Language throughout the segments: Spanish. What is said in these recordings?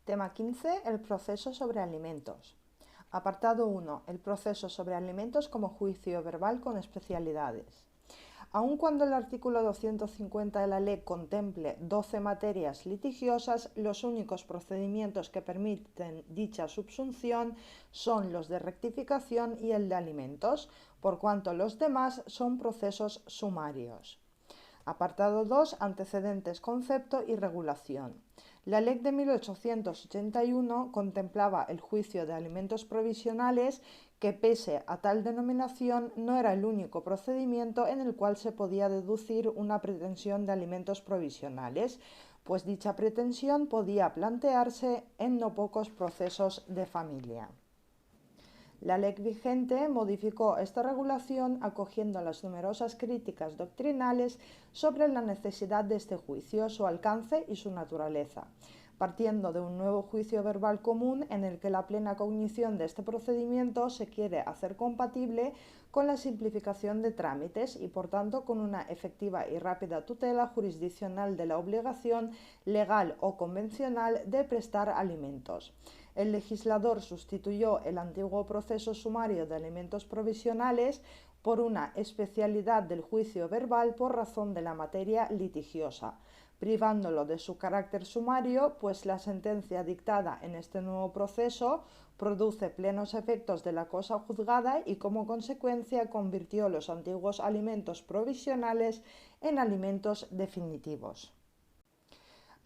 Tema 15. El proceso sobre alimentos. Apartado 1. El proceso sobre alimentos como juicio verbal con especialidades. Aun cuando el artículo 250 de la ley contemple 12 materias litigiosas, los únicos procedimientos que permiten dicha subsunción son los de rectificación y el de alimentos, por cuanto los demás son procesos sumarios. Apartado 2. Antecedentes, concepto y regulación. La Ley de 1881 contemplaba el juicio de alimentos provisionales que, pese a tal denominación, no era el único procedimiento en el cual se podía deducir una pretensión de alimentos provisionales, pues dicha pretensión podía plantearse en no pocos procesos de familia. La ley vigente modificó esta regulación acogiendo las numerosas críticas doctrinales sobre la necesidad de este juicio, su alcance y su naturaleza, partiendo de un nuevo juicio verbal común en el que la plena cognición de este procedimiento se quiere hacer compatible con la simplificación de trámites y, por tanto, con una efectiva y rápida tutela jurisdiccional de la obligación legal o convencional de prestar alimentos. El legislador sustituyó el antiguo proceso sumario de alimentos provisionales por una especialidad del juicio verbal por razón de la materia litigiosa, privándolo de su carácter sumario, pues la sentencia dictada en este nuevo proceso produce plenos efectos de la cosa juzgada y, como consecuencia, convirtió los antiguos alimentos provisionales en alimentos definitivos.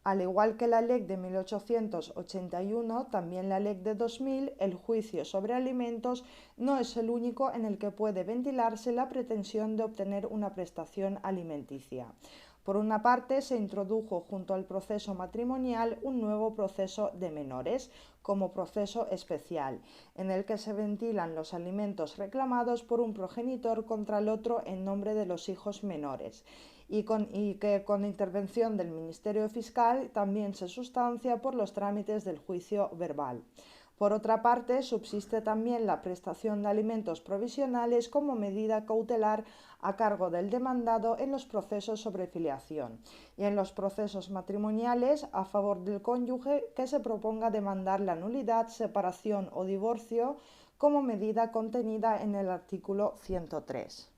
Al igual que la Ley de 1881, también la Ley de 2000, el juicio sobre alimentos no es el único en el que puede ventilarse la pretensión de obtener una prestación alimenticia. Por una parte, se introdujo junto al proceso matrimonial un nuevo proceso de menores, como proceso especial, en el que se ventilan los alimentos reclamados por un progenitor contra el otro en nombre de los hijos menores, y que con intervención del Ministerio Fiscal también se sustancia por los trámites del juicio verbal. Por otra parte, subsiste también la prestación de alimentos provisionales como medida cautelar a cargo del demandado en los procesos sobre filiación y en los procesos matrimoniales a favor del cónyuge que se proponga demandar la nulidad, separación o divorcio como medida contenida en el artículo 103.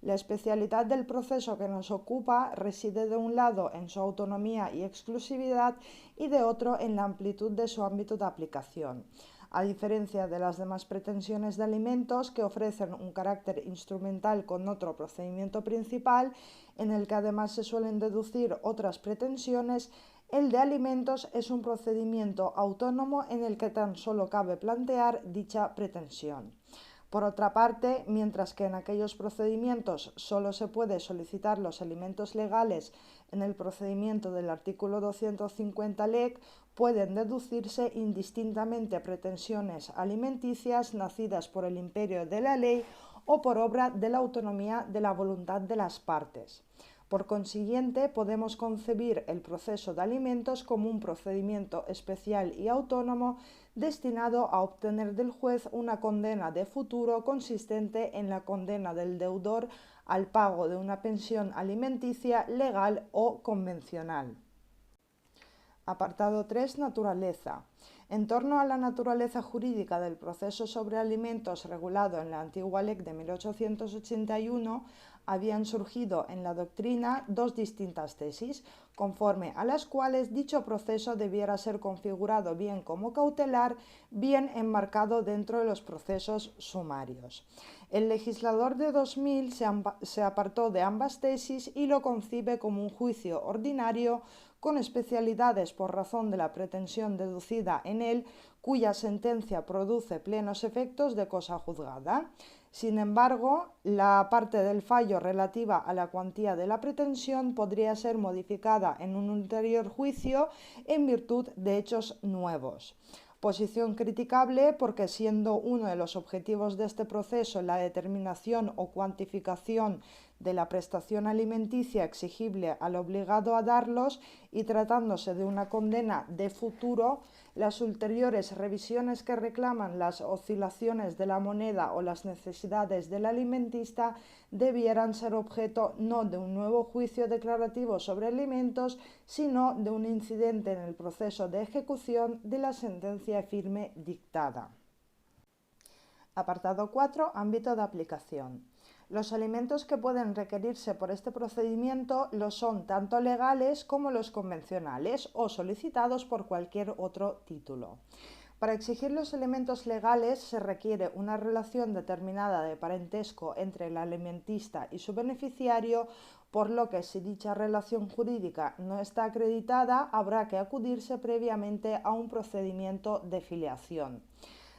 La especialidad del proceso que nos ocupa reside de un lado en su autonomía y exclusividad y de otro en la amplitud de su ámbito de aplicación. A diferencia de las demás pretensiones de alimentos que ofrecen un carácter instrumental con otro procedimiento principal, en el que además se suelen deducir otras pretensiones, el de alimentos es un procedimiento autónomo en el que tan solo cabe plantear dicha pretensión. Por otra parte, mientras que en aquellos procedimientos solo se puede solicitar los alimentos legales en el procedimiento del artículo 250 LEC, pueden deducirse indistintamente pretensiones alimenticias nacidas por el imperio de la ley o por obra de la autonomía de la voluntad de las partes. Por consiguiente, podemos concebir el proceso de alimentos como un procedimiento especial y autónomo destinado a obtener del juez una condena de futuro consistente en la condena del deudor al pago de una pensión alimenticia legal o convencional. Apartado 3. Naturaleza. En torno a la naturaleza jurídica del proceso sobre alimentos regulado en la antigua Ley de 1881, habían surgido en la doctrina dos distintas tesis, conforme a las cuales dicho proceso debiera ser configurado bien como cautelar, bien enmarcado dentro de los procesos sumarios. El legislador de 2000 se apartó de ambas tesis y lo concibe como un juicio ordinario con especialidades por razón de la pretensión deducida en él, cuya sentencia produce plenos efectos de cosa juzgada. Sin embargo, la parte del fallo relativa a la cuantía de la pretensión podría ser modificada en un ulterior juicio en virtud de hechos nuevos. Posición criticable porque, siendo uno de los objetivos de este proceso la determinación o cuantificación de la prestación alimenticia exigible al obligado a darlos y tratándose de una condena de futuro, las ulteriores revisiones que reclaman las oscilaciones de la moneda o las necesidades del alimentista debieran ser objeto no de un nuevo juicio declarativo sobre alimentos, sino de un incidente en el proceso de ejecución de la sentencia firme dictada. Apartado 4. Ámbito de aplicación. Los alimentos que pueden requerirse por este procedimiento lo son tanto legales como los convencionales o solicitados por cualquier otro título. Para exigir los elementos legales se requiere una relación determinada de parentesco entre el alimentista y su beneficiario, por lo que si dicha relación jurídica no está acreditada, habrá que acudirse previamente a un procedimiento de filiación.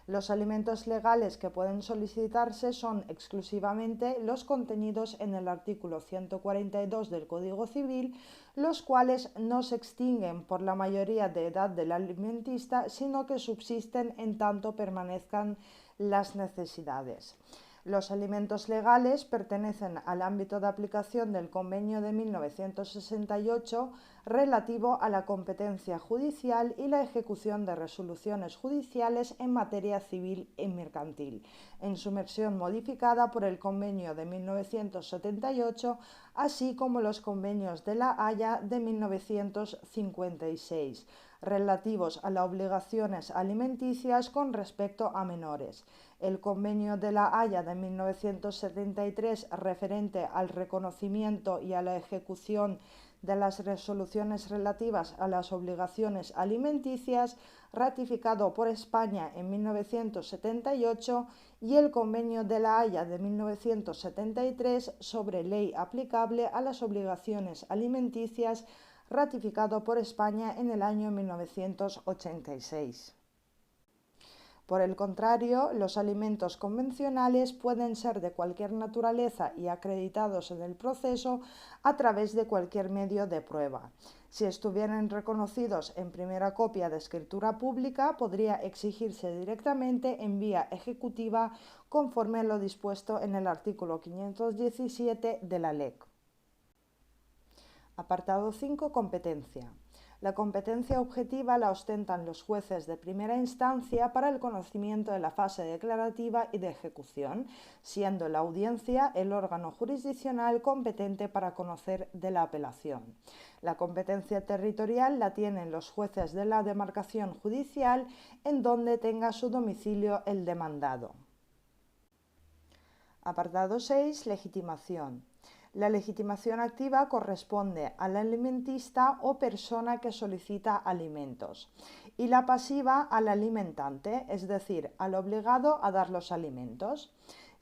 Los alimentos legales que pueden solicitarse son exclusivamente los contenidos en el artículo 142 del Código Civil, los cuales no se extinguen por la mayoría de edad del alimentista, sino que subsisten en tanto permanezcan las necesidades. Los alimentos legales pertenecen al ámbito de aplicación del Convenio de 1968 relativo a la competencia judicial y la ejecución de resoluciones judiciales en materia civil y mercantil, en su versión modificada por el Convenio de 1978, así como los convenios de La Haya de 1956, relativos a las obligaciones alimenticias con respecto a menores. El Convenio de La Haya de 1973, referente al reconocimiento y a la ejecución de las resoluciones relativas a las obligaciones alimenticias, ratificado por España en 1978, y el Convenio de La Haya de 1973 sobre ley aplicable a las obligaciones alimenticias, ratificado por España en el año 1986. Por el contrario, los alimentos convencionales pueden ser de cualquier naturaleza y acreditados en el proceso a través de cualquier medio de prueba. Si estuvieran reconocidos en primera copia de escritura pública, podría exigirse directamente en vía ejecutiva conforme a lo dispuesto en el artículo 517 de la LEC. Apartado 5. Competencia. La competencia objetiva la ostentan los jueces de primera instancia para el conocimiento de la fase declarativa y de ejecución, siendo la audiencia el órgano jurisdiccional competente para conocer de la apelación. La competencia territorial la tienen los jueces de la demarcación judicial en donde tenga su domicilio el demandado. Apartado 6. Legitimación. La legitimación activa corresponde al alimentista o persona que solicita alimentos y la pasiva al alimentante, es decir, al obligado a dar los alimentos.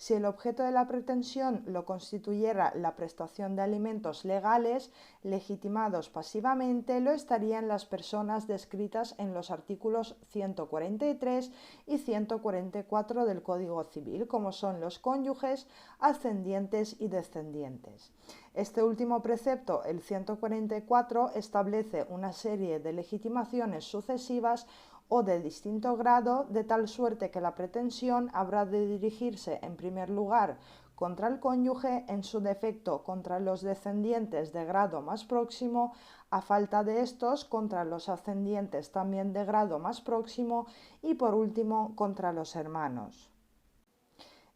Si el objeto de la pretensión lo constituyera la prestación de alimentos legales, legitimados pasivamente lo estarían las personas descritas en los artículos 143 y 144 del Código Civil, como son los cónyuges, ascendientes y descendientes. Este último precepto, el 144, establece una serie de legitimaciones sucesivas o de distinto grado, de tal suerte que la pretensión habrá de dirigirse en primer lugar contra el cónyuge, en su defecto contra los descendientes de grado más próximo, a falta de estos contra los ascendientes también de grado más próximo y por último contra los hermanos.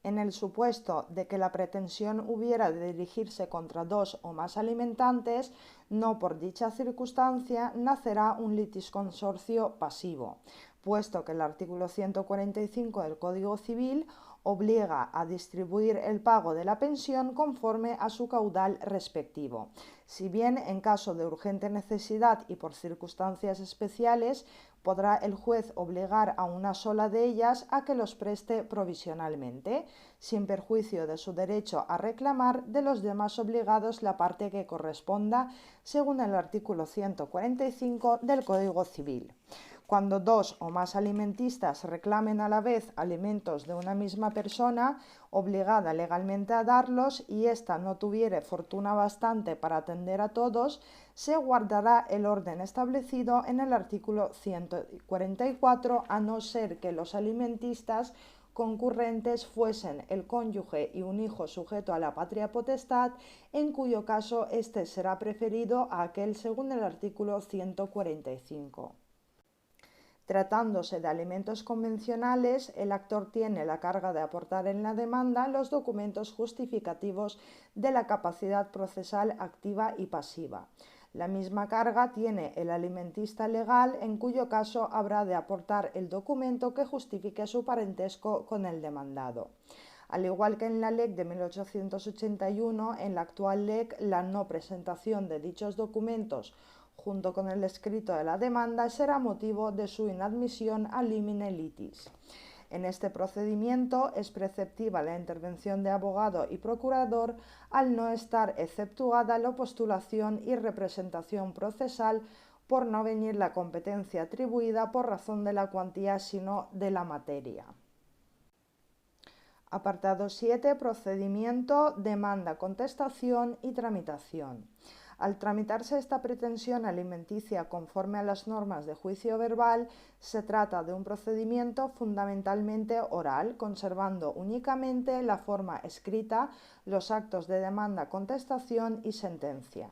En el supuesto de que la pretensión hubiera de dirigirse contra dos o más alimentantes, no por dicha circunstancia nacerá un litisconsorcio pasivo, puesto que el artículo 145 del Código Civil obliga a distribuir el pago de la pensión conforme a su caudal respectivo. Si bien en caso de urgente necesidad y por circunstancias especiales, podrá el juez obligar a una sola de ellas a que los preste provisionalmente, sin perjuicio de su derecho a reclamar de los demás obligados la parte que corresponda, según el artículo 145 del Código Civil. Cuando dos o más alimentistas reclamen a la vez alimentos de una misma persona, obligada legalmente a darlos, y ésta no tuviere fortuna bastante para atender a todos, se guardará el orden establecido en el artículo 144, a no ser que los alimentistas concurrentes fuesen el cónyuge y un hijo sujeto a la patria potestad, en cuyo caso éste será preferido a aquel según el artículo 145. Tratándose de alimentos convencionales, el actor tiene la carga de aportar en la demanda los documentos justificativos de la capacidad procesal activa y pasiva. La misma carga tiene el alimentista legal, en cuyo caso habrá de aportar el documento que justifique su parentesco con el demandado. Al igual que en la LEC de 1881, en la actual LEC la no presentación de dichos documentos junto con el escrito de la demanda será motivo de su inadmisión a limine litis. En este procedimiento es preceptiva la intervención de abogado y procurador al no estar exceptuada la postulación y representación procesal por no venir la competencia atribuida por razón de la cuantía sino de la materia. Apartado 7. Procedimiento, demanda, contestación y tramitación. Al tramitarse esta pretensión alimenticia conforme a las normas de juicio verbal, se trata de un procedimiento fundamentalmente oral, conservando únicamente la forma escrita, los actos de demanda, contestación y sentencia.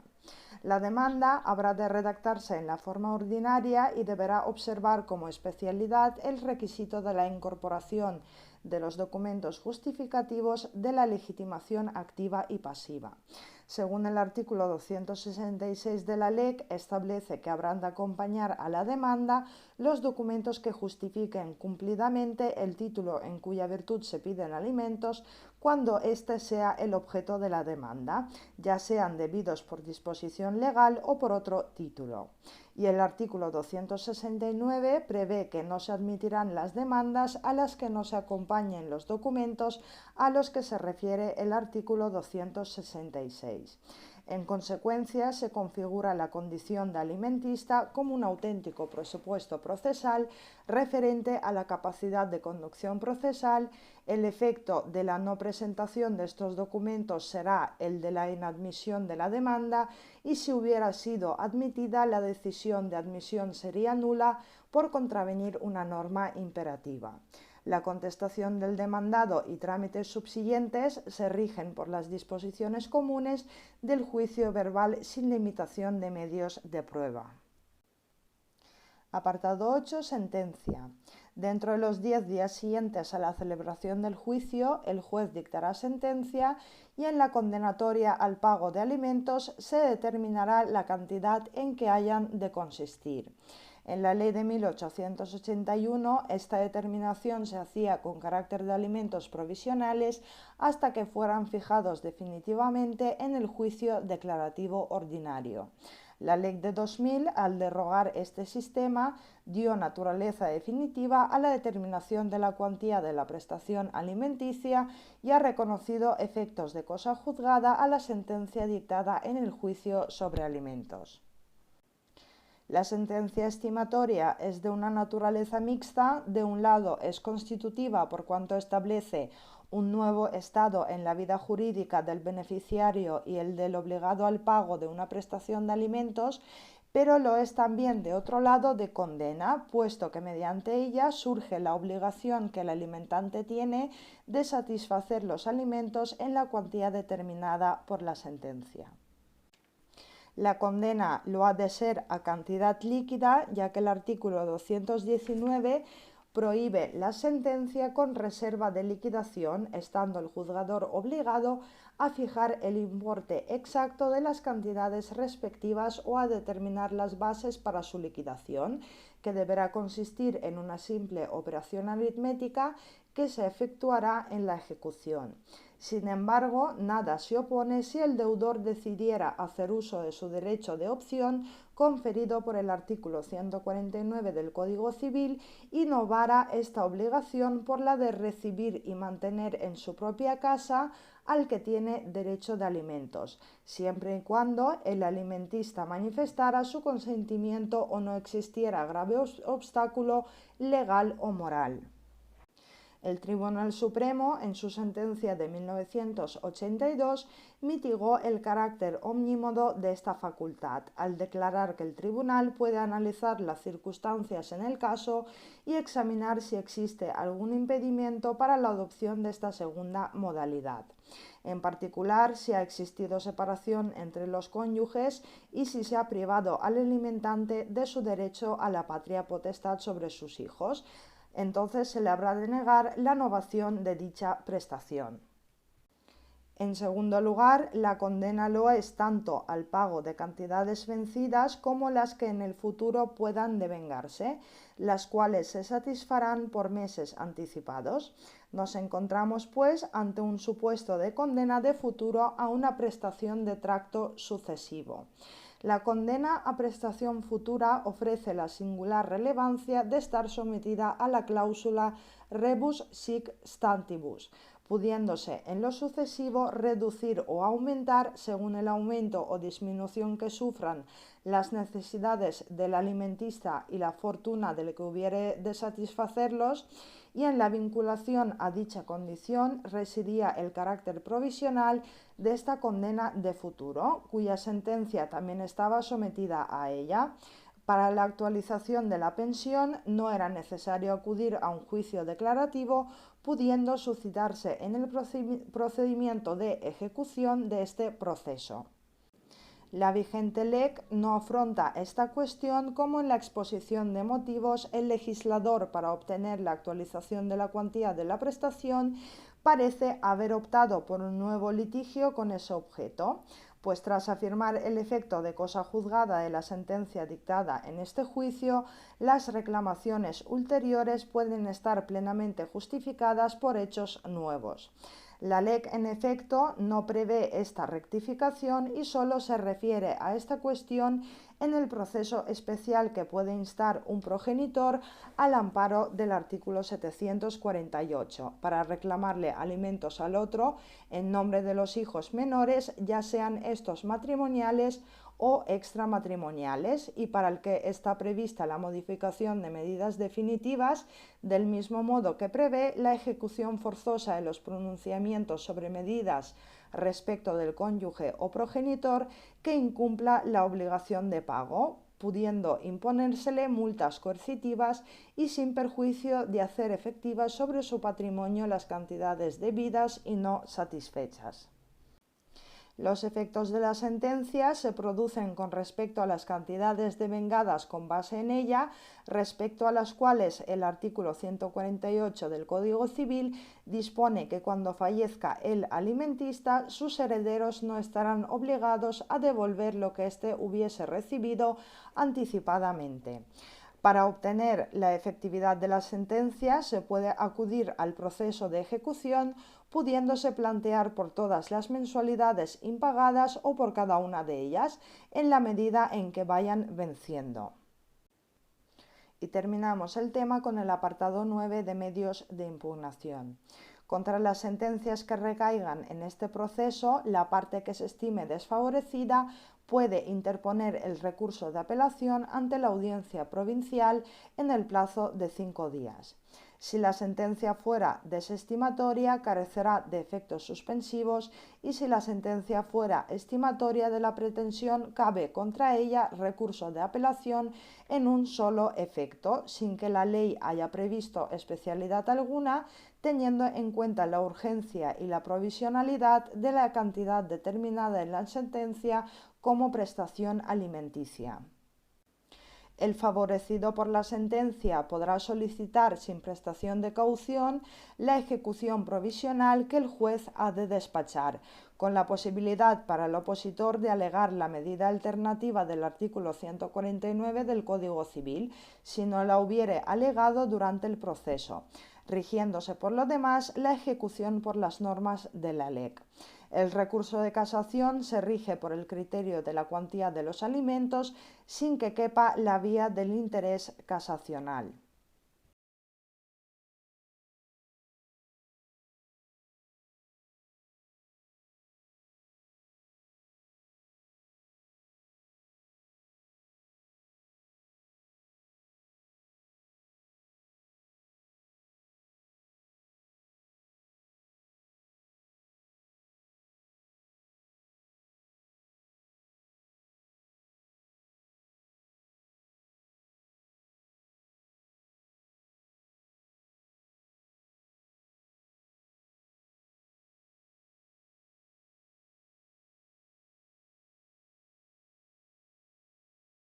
La demanda habrá de redactarse en la forma ordinaria y deberá observar como especialidad el requisito de la incorporación de los documentos justificativos de la legitimación activa y pasiva. Según el artículo 266 de la LEC, establece que habrán de acompañar a la demanda los documentos que justifiquen cumplidamente el título en cuya virtud se piden alimentos cuando éste sea el objeto de la demanda, ya sean debidos por disposición legal o por otro título. Y el artículo 269 prevé que no se admitirán las demandas a las que no se acompañen los documentos a los que se refiere el artículo 266. En consecuencia, se configura la condición de alimentista como un auténtico presupuesto procesal referente a la capacidad de conducción procesal. El efecto de la no presentación de estos documentos será el de la inadmisión de la demanda y si hubiera sido admitida, la decisión de admisión sería nula por contravenir una norma imperativa. La contestación del demandado y trámites subsiguientes se rigen por las disposiciones comunes del juicio verbal sin limitación de medios de prueba. Apartado 8. Sentencia. Dentro de los 10 días siguientes a la celebración del juicio, el juez dictará sentencia y en la condenatoria al pago de alimentos se determinará la cantidad en que hayan de consistir. En la ley de 1881, esta determinación se hacía con carácter de alimentos provisionales hasta que fueran fijados definitivamente en el juicio declarativo ordinario. La ley de 2000, al derogar este sistema, dio naturaleza definitiva a la determinación de la cuantía de la prestación alimenticia y ha reconocido efectos de cosa juzgada a la sentencia dictada en el juicio sobre alimentos. La sentencia estimatoria es de una naturaleza mixta. De un lado, es constitutiva por cuanto establece un nuevo estado en la vida jurídica del beneficiario y el del obligado al pago de una prestación de alimentos, pero lo es también, de otro lado, de condena, puesto que mediante ella surge la obligación que el alimentante tiene de satisfacer los alimentos en la cuantía determinada por la sentencia. La condena lo ha de ser a cantidad líquida, ya que el artículo 219 prohíbe la sentencia con reserva de liquidación, estando el juzgador obligado a fijar el importe exacto de las cantidades respectivas o a determinar las bases para su liquidación, que deberá consistir en una simple operación aritmética que se efectuará en la ejecución. Sin embargo, nada se opone si el deudor decidiera hacer uso de su derecho de opción conferido por el artículo 149 del Código Civil y novara esta obligación por la de recibir y mantener en su propia casa al que tiene derecho de alimentos, siempre y cuando el alimentista manifestara su consentimiento o no existiera grave obstáculo legal o moral. El Tribunal Supremo, en su sentencia de 1982, mitigó el carácter omnímodo de esta facultad, al declarar que el tribunal puede analizar las circunstancias en el caso y examinar si existe algún impedimento para la adopción de esta segunda modalidad. En particular, si ha existido separación entre los cónyuges y si se ha privado al alimentante de su derecho a la patria potestad sobre sus hijos. Entonces se le habrá de negar la novación de dicha prestación. En segundo lugar, la condena lo es tanto al pago de cantidades vencidas como las que en el futuro puedan devengarse, las cuales se satisfarán por meses anticipados. Nos encontramos, pues, ante un supuesto de condena de futuro a una prestación de tracto sucesivo. La condena a prestación futura ofrece la singular relevancia de estar sometida a la cláusula rebus sic stantibus, pudiéndose en lo sucesivo reducir o aumentar según el aumento o disminución que sufran las necesidades del alimentista y la fortuna del que hubiere de satisfacerlos, y en la vinculación a dicha condición residía el carácter provisional de esta condena de futuro, cuya sentencia también estaba sometida a ella. Para la actualización de la pensión no era necesario acudir a un juicio declarativo, pudiendo suscitarse en el procedimiento de ejecución de este proceso. La vigente LEC no afronta esta cuestión, como en la exposición de motivos el legislador, para obtener la actualización de la cuantía de la prestación, parece haber optado por un nuevo litigio con ese objeto, pues tras afirmar el efecto de cosa juzgada de la sentencia dictada en este juicio, las reclamaciones ulteriores pueden estar plenamente justificadas por hechos nuevos. La LEC, en efecto, no prevé esta rectificación y solo se refiere a esta cuestión en el proceso especial que puede instar un progenitor al amparo del artículo 748 para reclamarle alimentos al otro en nombre de los hijos menores, ya sean estos matrimoniales o extramatrimoniales, y para el que está prevista la modificación de medidas definitivas, del mismo modo que prevé la ejecución forzosa de los pronunciamientos sobre medidas respecto del cónyuge o progenitor que incumpla la obligación de pago, pudiendo imponérsele multas coercitivas y sin perjuicio de hacer efectivas sobre su patrimonio las cantidades debidas y no satisfechas. Los efectos de la sentencia se producen con respecto a las cantidades devengadas con base en ella, respecto a las cuales el artículo 148 del Código Civil dispone que cuando fallezca el alimentista, sus herederos no estarán obligados a devolver lo que éste hubiese recibido anticipadamente. Para obtener la efectividad de la sentencia se puede acudir al proceso de ejecución, pudiéndose plantear por todas las mensualidades impagadas o por cada una de ellas, en la medida en que vayan venciendo. Y terminamos el tema con el apartado 9 de medios de impugnación. Contra las sentencias que recaigan en este proceso, la parte que se estime desfavorecida puede interponer el recurso de apelación ante la audiencia provincial en el plazo de 5 días. Si la sentencia fuera desestimatoria, carecerá de efectos suspensivos, y si la sentencia fuera estimatoria de la pretensión, cabe contra ella recurso de apelación en un solo efecto, sin que la ley haya previsto especialidad alguna, teniendo en cuenta la urgencia y la provisionalidad de la cantidad determinada en la sentencia como prestación alimenticia. El favorecido por la sentencia podrá solicitar sin prestación de caución la ejecución provisional que el juez ha de despachar, con la posibilidad para el opositor de alegar la medida alternativa del artículo 149 del Código Civil, si no la hubiere alegado durante el proceso, rigiéndose por lo demás la ejecución por las normas de la LEC. El recurso de casación se rige por el criterio de la cuantía de los alimentos, sin que quepa la vía del interés casacional.